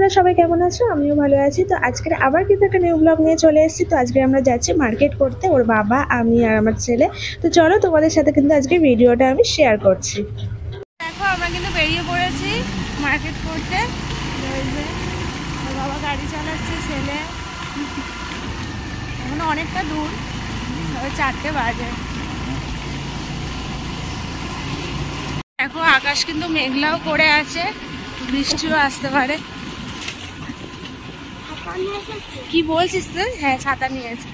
তোমরা সবাই কেমন আছো? আমিও ভালো আছি। তো আজকে আবার কিন্তু একটা নিউ ব্লগ নিয়ে চলে এসেছি। তো আজকে আমরা যাচ্ছি মার্কেট করতে, ওর বাবা, আমি আর আমার ছেলে। তো চলো তোমাদের সাথে কিন্তু আজকে ভিডিওটা আমি শেয়ার করছি। দেখো আমরা কিন্তু বেরিয়ে পড়েছি মার্কেট করতে। ওর বাবা গাড়ি চালাচ্ছে, ছেলে এখন অনেকটা দূর, 4টে বাজে। দেখো আকাশ কিন্তু মেঘলাও করে আছে, বৃষ্টিও আসতে পারে। কি বলছিস তুই? হ্যাঁ ছাতা নিয়েছি।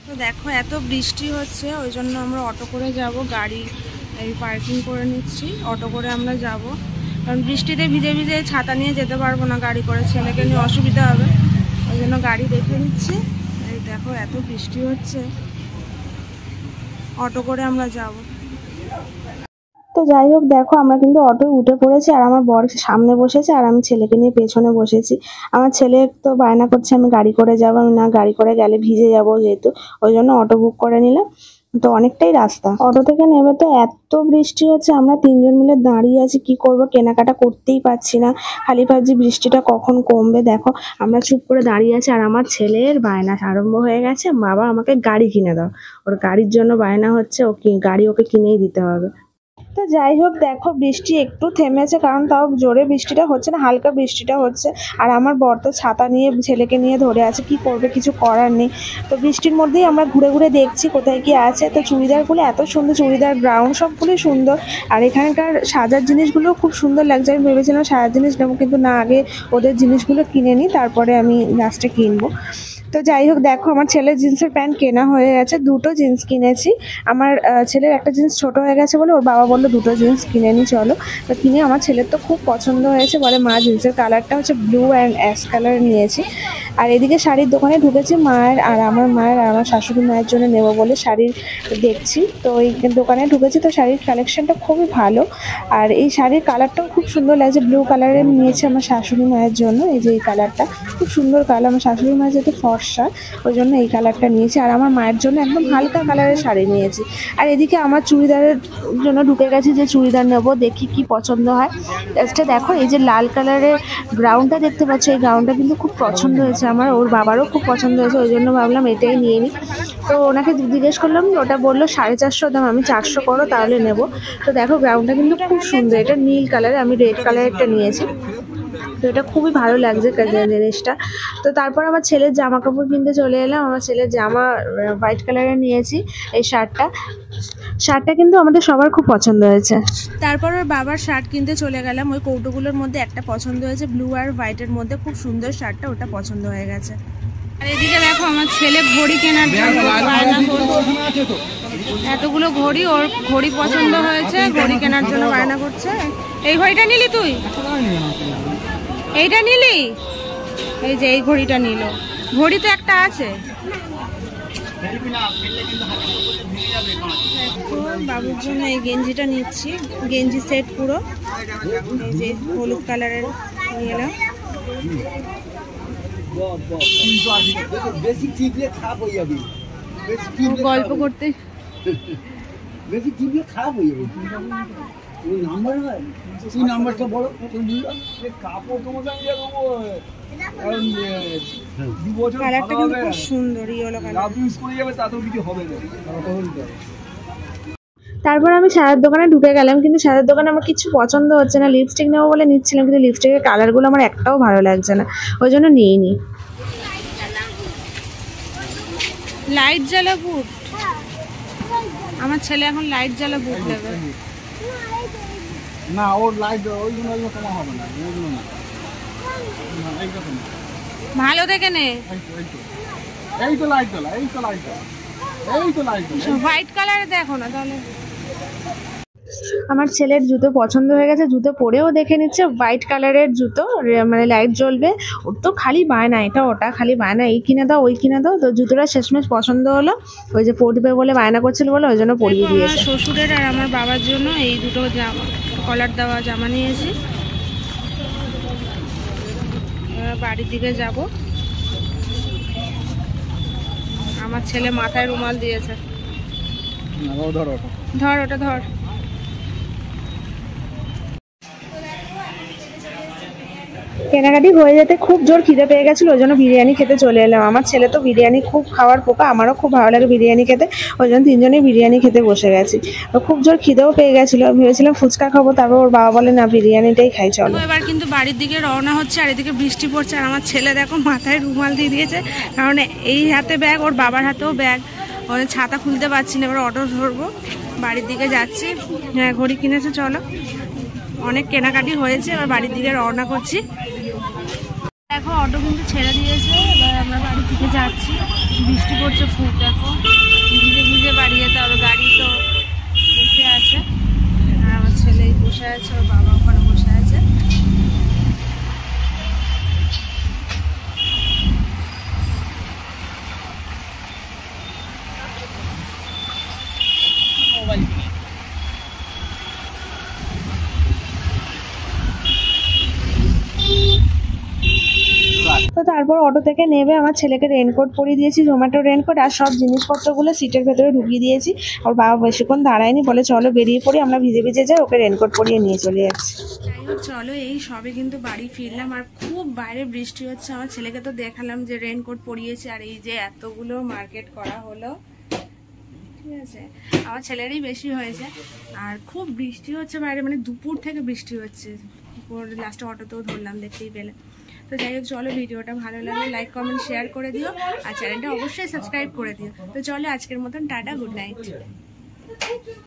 তো দেখো এত বৃষ্টি হচ্ছে, ওই জন্য আমরা অটো করে যাব। গাড়ি এই পার্কিং করে নিচ্ছি, অটো করে আমরা যাব। কারণ বৃষ্টিতে ভিজে ভিজে ছাতা নিয়ে যেতে পারবো না গাড়ি করে, ছেলেকে নিয়ে অসুবিধা হবে। ওই জন্য গাড়ি দেখে নিচ্ছি। এই দেখো এত বৃষ্টি হচ্ছে, অটো করে আমরা যাব। তো যাই হোক, দেখো আমরা কিন্তু অটোয় উঠে পড়েছি, আর আমার বর সামনে বসেছে আর আমি ছেলেকে নিয়ে পেছনে বসেছি। আমার ছেলে তো বায়না করছে আমি গাড়ি করে যাবো। আমি না, গাড়ি করে গেলে ভিজে যাব যেহেতু, ওই জন্য অটো বুক করে নিলাম। তো অনেকটাই রাস্তা। অটো থেকে নেমে তো এত বৃষ্টি হচ্ছে, আমরা 3জন মিলে দাঁড়িয়ে আছি, কি করব, কেনাকাটা করতেই পারছি না। খালি ভাবছি বৃষ্টিটা কখন কমবে। দেখো আমরা চুপ করে দাঁড়িয়ে আছি, আর আমার ছেলের বায়না আরম্ভ হয়ে গেছে, বাবা আমাকে গাড়ি কিনে দাও। ওর গাড়ির জন্য বায়না হচ্ছে, গাড়ি ওকে কিনেই দিতে হবে। তো যাই হোক, দেখো বৃষ্টি একটু থেমেছে, কারণ তাও জোরে বৃষ্টিটা হচ্ছে না, হালকা বৃষ্টিটা হচ্ছে। আর আমার বর তো ছাতা নিয়ে ছেলেকে নিয়ে ধরে আছে, কি করবে, কিছু করার নেই। তো বৃষ্টির মধ্যেই আমরা ঘুরে ঘুরে দেখছি কোথায় কি আছে। তো চুড়িদারগুলো এত সুন্দর, চুড়িদার ব্রাউন সবগুলোই সুন্দর। আর এখানকার সাজার জিনিসগুলো খুব সুন্দর লাগছে। আমি ভেবেছিলাম সাজার জিনিস নেবো, কিন্তু না, আগে ওদের জিনিসগুলো কিনে নিই, তারপরে আমি লাস্টে কিনবো। তো যাই হোক, দেখো আমার ছেলের জিন্সের প্যান্ট কেনা হয়ে গেছে, 2টো জিন্স কিনেছি। আমার ছেলের একটা জিন্স ছোট হয়ে গেছে বলে ওর বাবা বললো 2টো জিন্স কিনে নি চলো। তো কিনে আমার ছেলের তো খুব পছন্দ হয়েছে, বলে মা জিন্সের কালারটা হচ্ছে ব্লু অ্যান্ড অ্যাশ কালার নিয়েছি। আর এদিকে শাড়ির দোকানে ঢুকেছি, মায়ের আর আমার শাশুড়ি মায়ের জন্য নেবো বলে শাড়ির দেখছি। তো এই দোকানে ঢুকেছি, তো শাড়ির কালেকশনটা খুবই ভালো। আর এই শাড়ির কালারটাও খুব সুন্দর লাগছে, ব্লু কালারের নিয়েছি আমার শাশুড়ি মায়ের জন্য। এই যে এই কালারটা খুব সুন্দর কালার, আমার শাশুড়ি মায়ের যেহেতু ফর্সা, ওই জন্য এই কালারটা নিয়েছি। আর আমার মায়ের জন্য একদম হালকা কালারের শাড়ি নিয়েছি। আর এদিকে আমার চুড়িদারের জন্য ঢুকে গেছি, যে চুড়িদার নেবো, দেখি কি পছন্দ হয়। জাস্টটা দেখো, এই যে লাল কালারের গ্রাউন্ডটা দেখতে পাচ্ছ, এই গ্রাউন্ডটা কিন্তু খুব পছন্দ হয়েছে আমার, ওর বাবারও খুব পছন্দ হয়েছে, ওই জন্য ভাবলাম এটাই নিয়ে নিই। তো ওনাকে জিজ্ঞেস করলাম, ওটা বললো 450 দাম, আমি 400 করো তাহলে নেব। তো দেখো গ্রাউন্ডটা কিন্তু খুব সুন্দর, এটা নীল কালার, আমি রেড কালারেরটা নিয়েছি। তো এটা খুবই ভালো লাগছে জিনিসটা। তো তারপর আমার ছেলের জামা কাপড় কিনতে চলে এলাম। আমার ছেলের জামা হোয়াইট কালারের নিয়েছি, এই শার্টটা কিন্তু আমাদের সবার খুব পছন্দ হয়েছে। তারপর ওর বাবার শার্ট কিনতে চলে গেলাম। ওই কৌটোগুলোর মধ্যে একটা পছন্দ হয়েছে, ব্লু আর হোয়াইটের মধ্যে খুব সুন্দর শার্টটা, ওটা পছন্দ হয়ে গেছে। আর এদিকে দেখো আমার ছেলে ঘড়ি কেনার জন্য বায়না করছে, এতগুলো ঘড়ি, ওর ঘড়ি পছন্দ হয়েছে, ঘড়ি কেনার জন্য বায়না করছে। এই ঘড়িটা নিলি তুই? এইটা নিলি? এই যে এই ঘড়িটা নিল, ঘড়ি তো একটা আছে। বাবুর জন্য এই গেঞ্জিটা নিচ্ছি, গেঞ্জি সেট পুরো, এই যে হলুদ কালারের নিয়ে এলাম। গল্প করতে বেশি টিপলে খারাপ হয়ে যাবে। ওই নাম্বার হয়, তুই নাম্বারটা বলো, কাপড় তোমাকে আমি দেবো। কালারটা কিন্তু খুব সুন্দর, ইয়েলো কালার ইউজ করে যাবে, তাতেও কিছু হবে না। তারপর আমি সাজার দোকানে ঢুকে গেলাম, কিন্তু সাজার দোকানে আমার কিছু পছন্দ হচ্ছে না। লিপস্টিক নেবো বলে নিচ্ছিলাম, কিন্তু লিপস্টিকের কালারগুলো আমার একটাও ভালো লাগছে না, ওই জন্য নিইনি। লাইট জ্বালা বুট, আমার ছেলে এখন লাইট জ্বালা বুট নেবে না, ওর লাইট ওইগুলো কমা হবে না, ওইগুলো না, ভালো দেখে নে। এই তো লাইট জ্বালা, এই তো লাইট জ্বালা, এই তো লাইট জ্বালা, হোয়াইট কালারে দেখো না তাহলে। আমার ছেলের জুতো পছন্দ হয়ে গেছে, জুতো পরেও দেখে নিচ্ছে, হোয়াইট কালারের জুতো, মানে লাইট জ্বলবে। ওর তো খালি বায়না, এটা ওটা খালি বায়না, এই কিনে দাও ওই কিনে দাও। তো জুতোটা শেষমেশ পছন্দ হলো, ওই যে পরবে বলে বায়না করছিল বলে ওই জন্য পরিয়ে দিয়েছে। শ্বশুরের আর আমার বাবার জন্য এই দুটো জামা, কলার দেওয়া জামা নিয়েছি। বাড়ির দিকে যাব, আমার ছেলে মাথায় রুমাল দিয়েছে। ধর ওটা ধর। কেনাকাটি হয়ে যেতে খুব জোর খিদে পেয়ে গেছিলো, ওই জন্য বিরিয়ানি খেতে চলে এলাম। আমার ছেলে তো বিরিয়ানি খুব খাওয়ার পোকা, আমারও খুব ভালো লাগে বিরিয়ানি খেতে, ওই জন্য তিনজনেই বিরিয়ানি খেতে বসে গেছি। খুব জোর খিদেও পেয়ে গেছিলো, ভেবেছিলাম ফুচকা খাবো, তারপর ওর বাবা বলে না বিরিয়ানিটাই খাই চলো। এবার কিন্তু বাড়ির দিকে রওনা হচ্ছে, আর এদিকে বৃষ্টি পড়ছে, আর আমার ছেলে দেখো মাথায় রুমাল দিয়ে দিয়েছে, কারণ এই হাতে ব্যাগ, ওর বাবার হাতেও ব্যাগ, ওর ছাতা খুলতে পারছি না। এবার অটো ধরবো, বাড়ির দিকে যাচ্ছি। হ্যাঁ ঘড়ি কিনেছে, চলো। অনেক কেনাকাটি হয়েছে, এবার বাড়ির দিকে রওনা করছি। দেখো অটো কিন্তু ছেড়ে দিয়েছে, এবার আমরা বাড়ি থেকে যাচ্ছি। বৃষ্টি পড়ছে খুব, দেখো ভিজে ভিজে বাড়ি যেতে হবে, গাড়ি তো বসে আছে, আর আমার ছেলেই বসে আছে, ওর বাবা ওখানে বসে আছে। তো তারপর অটো থেকে নেমে আমার ছেলেকে রেনকোট পরিয়ে দিয়েছি, জোম্যাটো রেনকোট, আর সব জিনিসপত্রগুলো সিটের ভেতরে ঢুকিয়ে দিয়েছি। ওর বাবা বেশিক্ষণ দাঁড়ায়নি, বলে চলো বেরিয়ে পড়ি, আমরা ভিজে ভিজে যাই, ওকে রেনকোট পরিয়ে নিয়ে চলে যাচ্ছি। যাই হোক চলো, এই সবে কিন্তু বাড়ি ফিরলাম, আর খুব বাইরে বৃষ্টি হচ্ছে। আমার ছেলেকে তো দেখালাম যে রেনকোট পরিয়েছি, আর এই যে এতগুলো মার্কেট করা হলো, ঠিক আছে, আমার ছেলেরই বেশি হয়েছে। আর খুব বৃষ্টি হচ্ছে বাইরে, মানে দুপুর থেকে বৃষ্টি হচ্ছে, লাস্টে অটোতেও ধরলাম, দেখতেই পেলে। তো যাই হোক চলো, ভিডিওটা ভালো লাগলে লাইক কমেন্ট শেয়ার করে দিও, আর চ্যানেলটা অবশ্যই সাবস্ক্রাইব করে দিও। তো চলো আজকের মতন টাটা, গুড নাইট।